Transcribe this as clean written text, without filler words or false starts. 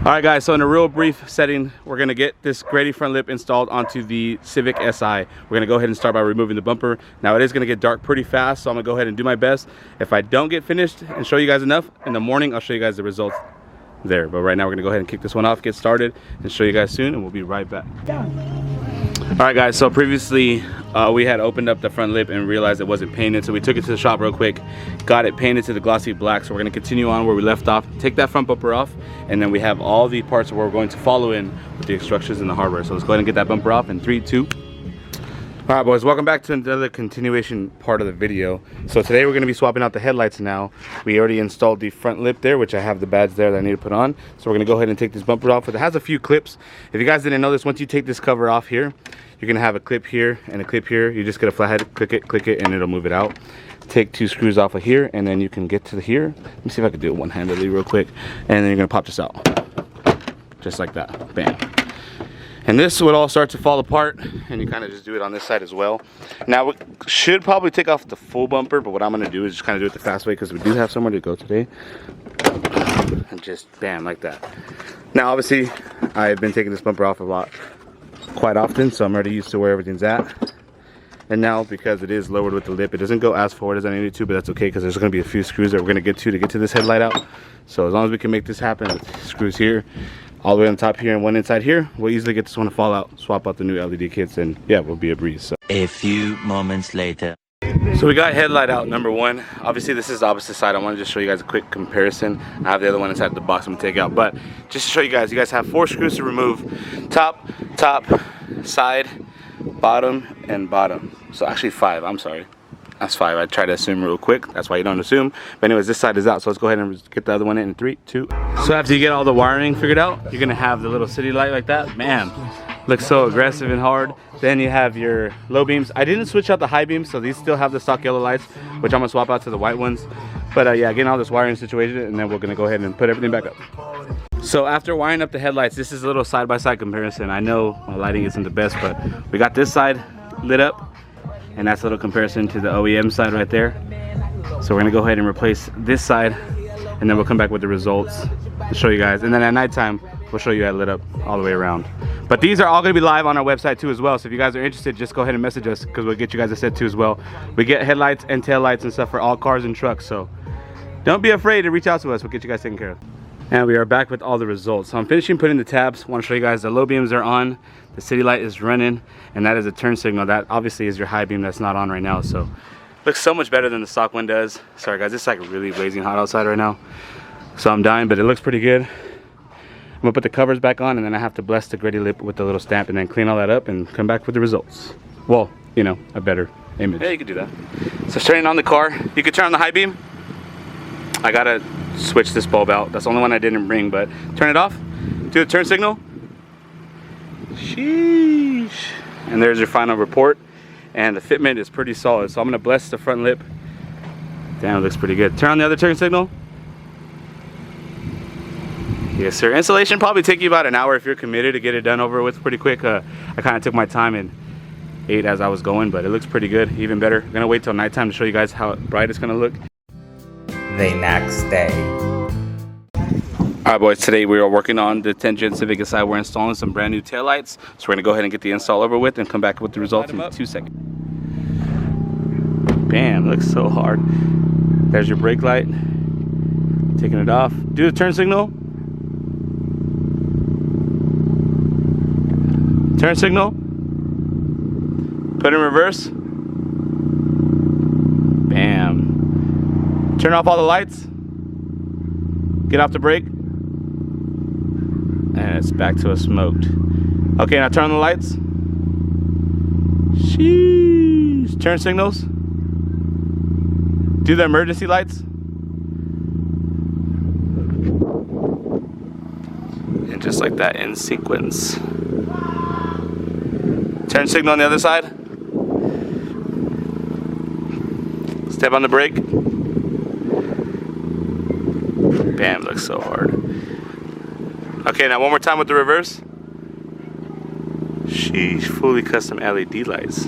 Alright guys, so in a real brief setting, we're going to get this Greddy front lip installed onto the Civic Si. We're going to go ahead and start by removing the bumper. Now it is going to get dark pretty fast, so I'm going to go ahead and do my best. If I don't get finished and show you guys enough, in the morning I'll show you guys the results there. But right now we're going to go ahead and kick this one off, get started, and show you guys soon, and we'll be right back. Alright guys, so previously we had opened up the front lip and realized it wasn't painted, so we took it to the shop real quick, got it painted to the glossy black. So we're going to continue on where we left off, take that front bumper off, and then we have all the parts where we're going to follow in with the instructions and the hardware. So let's go ahead and get that bumper off in 3, 2. Alright boys, welcome back to another continuation part of the video. So today we're going to be swapping out the headlights now. We already installed the front lip there, which I have the badge there that I need to put on. So we're going to go ahead and take this bumper off. It has a few clips. If you guys didn't know this, once you take this cover off here, you're going to have a clip here and a clip here. You just get a flathead, click it, and it'll move it out. Take 2 screws off of here, and then you can get to here. Let me see if I can do it one-handedly real quick. And then you're going to pop this out. Just like that. Bam. And this would all start to fall apart, and you kind of just do it on this side as well. Now we should probably take off the full bumper, but what I'm going to do is just kind of do it the fast way because we do have somewhere to go today. And just bam, like that. Now obviously I've been taking this bumper off quite often, so I'm already used to where everything's at. And now because it is lowered with the lip, it doesn't go as forward as I needed to, but that's okay because there's going to be a few screws that we're going to get to this headlight out. So as long as we can make this happen with screws here, all the way on top here and one inside here, we'll easily get this one to fall out, swap out the new LED kits, and yeah, we'll be a breeze. So. A few moments later. So we got headlight out number 1. Obviously this is the opposite side. I want to just show you guys a quick comparison. I have the other one inside the box I'm gonna take out, but just to show you guys have 4 screws to remove: top, side, bottom, and bottom. So actually 5, I'm sorry. That's 5. I tried to assume real quick. That's why you don't assume. But anyways, this side is out. So let's go ahead and get the other one in 3, 2. So after you get all the wiring figured out, you're gonna have the little city light like that. Man, looks so aggressive and hard. Then you have your low beams. I didn't switch out the high beams, so these still have the stock yellow lights, which I'm gonna swap out to the white ones. But yeah, getting all this wiring situated, and then we're gonna go ahead and put everything back up. So after wiring up the headlights, this is a little side-by-side comparison. I know my lighting isn't the best, but we got this side lit up, and that's a little comparison to the OEM side right there. So we're gonna go ahead and replace this side, and then we'll come back with the results to show you guys. And then at nighttime, we'll show you how it lit up all the way around. But these are all gonna be live on our website too as well. So if you guys are interested, just go ahead and message us because we'll get you guys a set too as well. We get headlights and tail lights and stuff for all cars and trucks. So don't be afraid to reach out to us. We'll get you guys taken care of. And we are back with all the results. So I'm finishing putting the tabs. I want to show you guys the low beams are on, the city light is running, and that is a turn signal. That obviously is your high beam that's not on right now. So looks so much better than the stock one does. Sorry guys, it's like really blazing hot outside right now, so I'm dying, but it looks pretty good. I'm gonna put the covers back on, and then I have to bless the Greddy lip with the little stamp and then clean all that up and come back with the results. Well, you know, a better image. Yeah, you could do that. So turning on the car, you could turn on the high beam. I gotta switch this bulb out. That's the only one I didn't bring, but turn it off. Do the turn signal. Sheesh. And there's your final report. And the fitment is pretty solid. So I'm gonna bless the front lip. Damn, it looks pretty good. Turn on the other turn signal. Yes, sir. Installation probably take you about an hour if you're committed to get it done over with pretty quick. I kind of took my time and ate as I was going, but it looks pretty good. Even better. I'm gonna wait till nighttime to show you guys how bright it's gonna look. The next day. Alright boys, today we are working on the 10 Gen Civic Si. We're installing some brand new taillights. So we're gonna go ahead and get the install over with and come back with the results in 2 seconds. Bam, looks so hard. There's your brake light. Taking it off. Do the turn signal. Turn signal. Put in reverse. Bam. Turn off all the lights. Get off the brake. And it's back to a smoked. Okay, now turn on the lights. Sheesh. Turn signals. Do the emergency lights. And just like that, in sequence. Turn signal on the other side. Step on the brake. Bam, looks so hard. Okay, now one more time with the reverse. Sheesh, fully custom LED lights.